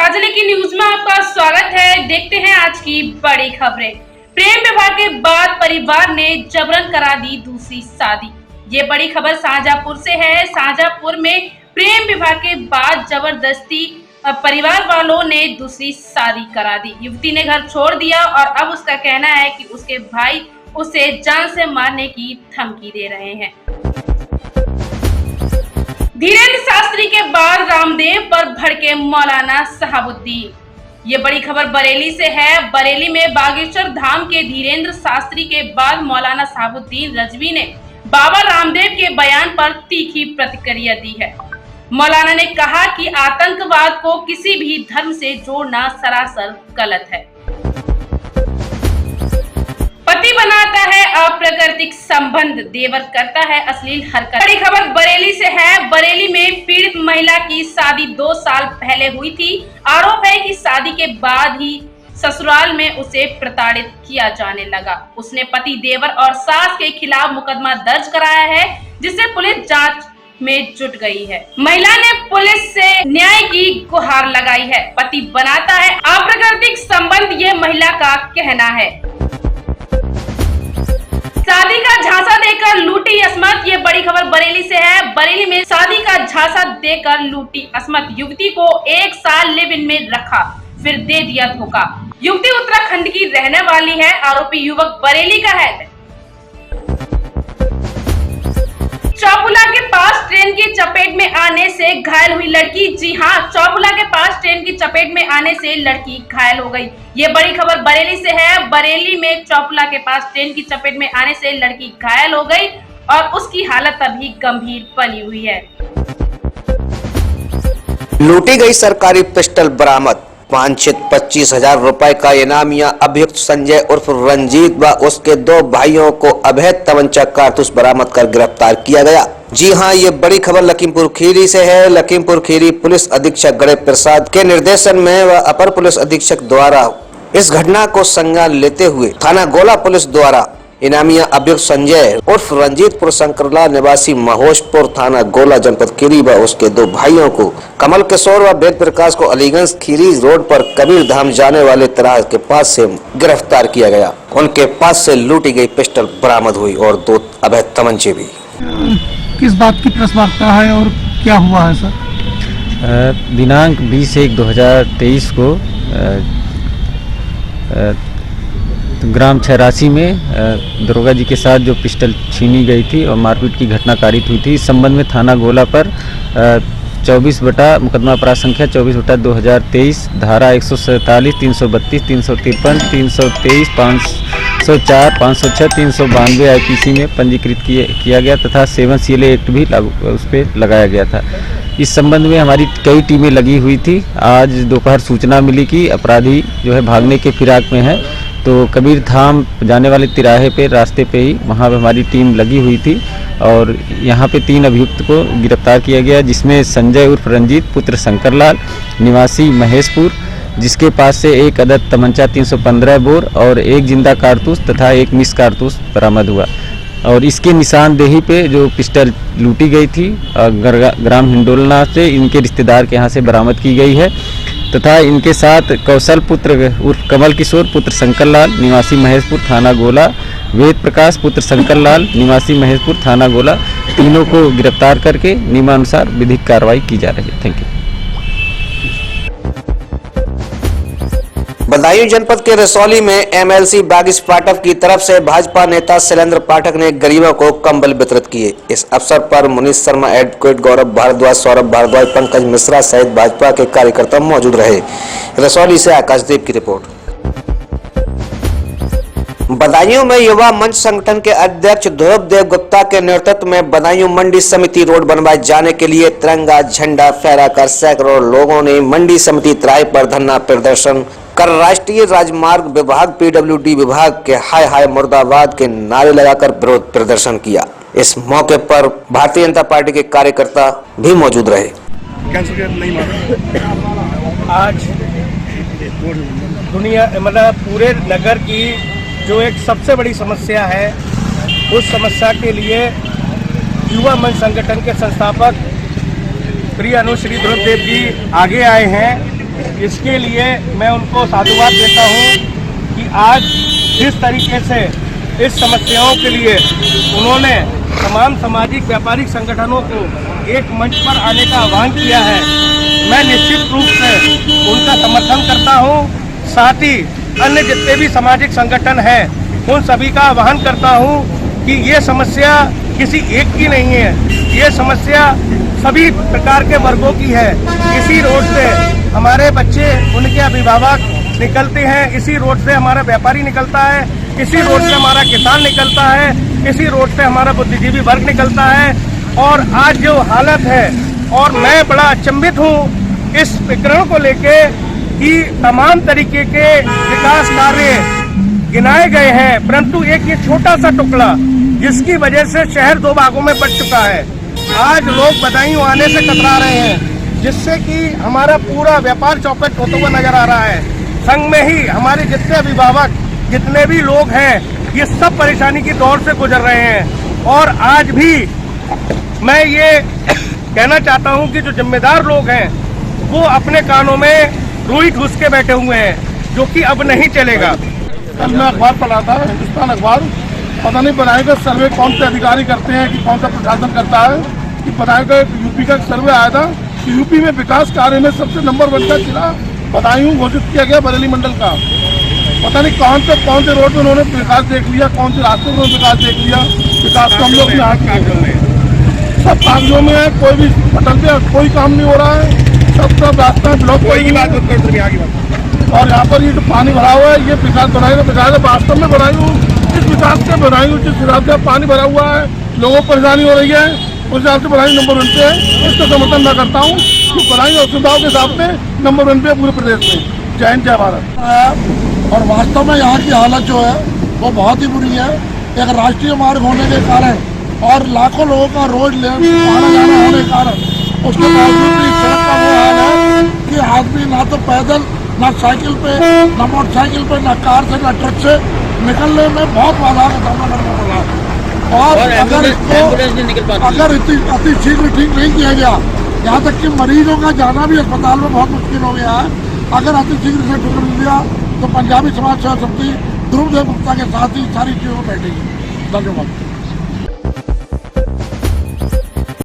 साझा की न्यूज में आपका स्वागत है। देखते हैं आज की बड़ी खबरें। प्रेम विवाह के बाद परिवार ने जबरन करा दी दूसरी शादी। ये बड़ी खबर शाहजहांपुर से है। शाहजहांपुर में प्रेम विवाह के बाद जबरदस्ती परिवार वालों ने दूसरी शादी करा दी। युवती ने घर छोड़ दिया और अब उसका कहना है कि उसके भाई उसे जान से मारने की धमकी दे रहे हैं। धीरेन्द्र शास्त्री के बाद रामदेव पर भड़के मौलाना शहाबुद्दीन। ये बड़ी खबर बरेली से है। बरेली में बागेश्वर धाम के धीरेन्द्र शास्त्री के बाद मौलाना शहाबुद्दीन रजवी ने बाबा रामदेव के बयान पर तीखी प्रतिक्रिया दी है। मौलाना ने कहा कि आतंकवाद को किसी भी धर्म से जोड़ना सरासर गलत है। पति बनाता है अप्राकृतिक संबंध, देवर करता है अश्लील हरकत। बड़ी खबर बरेली से है। बरेली में पीड़ित महिला की शादी 2 साल पहले हुई थी। आरोप है कि शादी के बाद ही ससुराल में उसे प्रताड़ित किया जाने लगा। उसने पति, देवर और सास के खिलाफ मुकदमा दर्ज कराया है, जिससे पुलिस जांच में जुट गई है। महिला ने पुलिस से न्याय की गुहार लगाई है। पति बनाता है अप्राकृतिक संबंध, ये महिला का कहना है। शादी का झांसा देकर लूटी अस्मत। ये बड़ी खबर बरेली से है। बरेली में शादी का झांसा देकर लूटी अस्मत। युवती को 1 साल लिव इन में रखा, फिर दे दिया धोखा। युवती उत्तराखंड की रहने वाली है। आरोपी युवक बरेली का है। चौपुला के पास ट्रेन की चपेट में आने से घायल हुई लड़की। जी हां, चौपुला के पास ट्रेन की चपेट में आने से लड़की घायल हो गई। ये बड़ी खबर बरेली से है। बरेली में चौपुला के पास ट्रेन की चपेट में आने से लड़की घायल हो गई और उसकी हालत अभी गंभीर बनी हुई है। लूटी गई सरकारी पिस्टल बरामद। वांछित 25,000 रुपए का इनामिया अभियुक्त संजय उर्फ रंजीत व उसके 2 भाइयों को अवैध तमंचा कारतूस बरामद कर गिरफ्तार किया गया। जी हां, ये बड़ी खबर लखीमपुर खीरी से है। लखीमपुर खीरी पुलिस अधीक्षक गणेश प्रसाद के निर्देशन में व अपर पुलिस अधीक्षक द्वारा इस घटना को संज्ञान लेते हुए थाना गोला पुलिस द्वारा इनामिया अभियुक्त संजय उर्फ रंजीतपुर शंकरलाल निवासी महोशपुर थाना गोला जनपद खीरी व उसके 2 भाइयों को कमल किशोर व वेद प्रकाश को अलीगंज खीरी रोड पर कबीर धाम जाने वाले तराज के पास से गिरफ्तार किया गया। उनके पास से लूटी गई पिस्टल बरामद हुई और 2 अवैध तमंचे भी। किस बात की प्रेस वार्ता है और क्या हुआ है सर? दिनांक 20/1/2023 को ग्राम 86 में दरोगा जी के साथ जो पिस्टल छीनी गई थी और मारपीट की घटना कारित हुई थी। इस संबंध में थाना गोला पर 24 बटा मुकदमा अपराध संख्या 24/2023 धारा 147, 332, 353, 323, 504, 506, 392 IPC में पंजीकृत किया गया तथा 7 CLA एक्ट भी उस पर लगाया गया था। इस संबंध में हमारी कई टीमें लगी हुई थी। आज दोपहर सूचना मिली कि अपराधी जो है भागने के फिराक में है, तो कबीर धाम जाने वाले तिराहे पे रास्ते पे ही वहाँ पे हमारी टीम लगी हुई थी और यहाँ पे 3 अभियुक्त को गिरफ्तार किया गया, जिसमें संजय उर्फ रंजीत पुत्र शंकरलाल निवासी महेशपुर, जिसके पास से 1 अदद तमंचा 315 बोर और 1 जिंदा कारतूस तथा 1 मिस कारतूस बरामद हुआ। और इसके निशानदेही पे जो पिस्टल लूटी गई थी ग्राम हिंडोलना से इनके रिश्तेदार के यहाँ से बरामद की गई है तथा इनके साथ कौशल पुत्र उर्फ कमल किशोर पुत्र शंकरलाल निवासी महेशपुर थाना गोला, वेद प्रकाश पुत्र शंकरलाल निवासी महेशपुर थाना गोला, तीनों को गिरफ्तार करके नियमानुसार विधिक कार्रवाई की जा रही है। Thank you. बदायूं जनपद के रसौली में MLC बागिश पाठक की तरफ से भाजपा नेता शैलेंद्र पाठक ने गरीबों को कंबल वितरित किए। इस अवसर पर मुनीष शर्मा, एडवोकेट गौरव भारद्वाज, सौरभ भारद्वाज, पंकज मिश्रा सहित भाजपा के कार्यकर्ता मौजूद रहे। रसौली से आकाशदीप की रिपोर्ट। बदायूं में युवा मंच संगठन के अध्यक्ष ध्रुव देव गुप्ता के नेतृत्व में बदायूं मंडी समिति रोड बनवाए जाने के लिए तिरंगा झंडा फहराकर सैकड़ों लोगों ने मंडी समिति तिराहे पर धरना प्रदर्शन कर राष्ट्रीय राजमार्ग विभाग PWD विभाग के हाय हाय मुर्दाबाद के नारे लगाकर विरोध प्रदर्शन किया। इस मौके पर भारतीय जनता पार्टी के कार्यकर्ता भी मौजूद रहे। आज दुनिया मतलब पूरे नगर की जो एक सबसे बड़ी समस्या है, उस समस्या के लिए युवा मंच संगठन के संस्थापक प्रिय अनुश्री ध्रुव देव जी आगे आए हैं इसके लिए मैं उनको साधुवाद देता हूँ कि आज जिस तरीके से इस समस्याओं के लिए उन्होंने तमाम सामाजिक व्यापारिक संगठनों को एक मंच पर आने का आह्वान किया है, मैं निश्चित रूप से उनका समर्थन करता हूँ। साथ ही अन्य जितने भी सामाजिक संगठन हैं उन सभी का आह्वान करता हूँ कि ये समस्या किसी एक की नहीं है, ये समस्या सभी प्रकार के वर्गों की है। इसी रोड से हमारे बच्चे, उनके अभिभावक निकलते हैं, इसी रोड से हमारा व्यापारी निकलता है, इसी रोड से हमारा किसान निकलता है, इसी रोड से हमारा बुद्धिजीवी वर्ग निकलता है। और आज जो हालत है, और मैं बड़ा अचंभित हूँ इस प्रकरण को लेके कि तमाम तरीके के विकास कार्य गिनाए गए हैं, परंतु एक ये छोटा सा टुकड़ा जिसकी वजह से शहर दो भागों में बंट चुका है। आज लोग बदायूं आने से कतरा रहे हैं, जिससे कि हमारा पूरा व्यापार चौपट होता हुआ नजर आ रहा है। संग में ही हमारे जितने अभिभावक, जितने भी लोग हैं, ये सब परेशानी की दौर से गुजर रहे हैं। और आज भी मैं ये कहना चाहता हूँ कि जो जिम्मेदार लोग हैं वो अपने कानों में रुई ठूस के बैठे हुए हैं, जो कि अब नहीं चलेगा। कल मैं अखबार पढ़ा था, हिंदुस्तान अखबार, पता नहीं बदायूं का सर्वे कौन से अधिकारी करते हैं कि कौन सा प्रशासन करता है, कि बदायूं का यूपी का सर्वे आया था कि यूपी में विकास कार्य में सबसे नंबर 1 का जिला बदायूं घोषित किया गया, बरेली मंडल का। पता नहीं कौन से रोड में उन्होंने विकास देख लिया, कौन से रास्ते में उन्होंने विकास देख लिया। विकास तो हम लोग सब कागजों में है, कोई भी पटल पे कोई काम नहीं हो रहा है, सब रास्ता ब्लॉक। और यहाँ पर ये जो पानी भरा हुआ है, ये विकास बनाएगा, विकास वास्तव में बदायूं इस विकास से बदायूं जिस हिसाब से पानी भरा हुआ है, लोगों को परेशानी हो रही है, उस हिसाब से बदायूं नंबर 1 पे है। इसका समर्थन मैं करता हूँ कि बदायूं और सुविधाओं के हिसाब से नंबर 1 पे है पूरे प्रदेश में। जय हिंद, जय भारत। और वास्तव में यहाँ की हालत जो है वो बहुत ही बुरी है। एक राष्ट्रीय मार्ग होने के कारण और लाखों लोगों का रोज आना जाना होने के कारण उसके बावजूद भी सड़क का वो हाल है कि आदमी ना तो पैदल, ना साइकिल पे, ना मोटरसाइकिल पे, ना कार से, ना ट्रक से निकलने में बहुत बाधा का सामना करना पड़ा। और अगर अति शीघ्र ठीक नहीं किया गया, यहाँ तक कि मरीजों का जाना भी अस्पताल में बहुत मुश्किल हो गया है। अगर अति शीघ्र से ठीक नहीं दिया तो पंजाबी समाज सेवा समिति ध्रुव देव गुप्ता के साथ ही सारी चीज़ों को बैठेगी। धन्यवाद।